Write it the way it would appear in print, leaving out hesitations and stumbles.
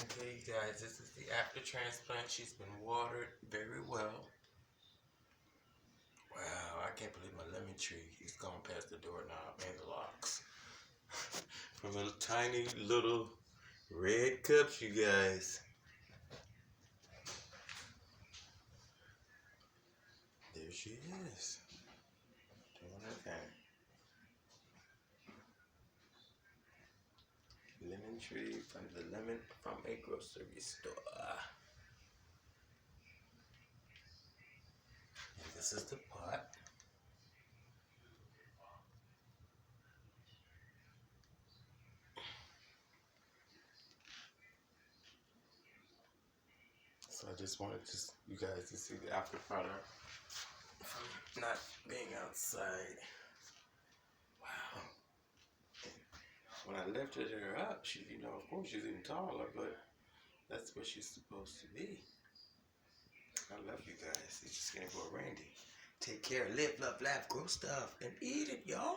Okay, you guys, this is the after transplant. She's been watered very well. Wow, I can't believe my lemon tree is gone past the doorknob and the locks. From a tiny little red cups, you guys. There she is. Doing her thing. Lemon tree from the lemon from a grocery store. And this is the pot. So I just wanted you guys to see the after product from not being outside. Wow. When I lifted her up, she, of course she's even taller, but that's what she's supposed to be. I love you guys. It's your Skinny Boy Randy. Take care, live, love, laugh, grow stuff, and eat it, y'all.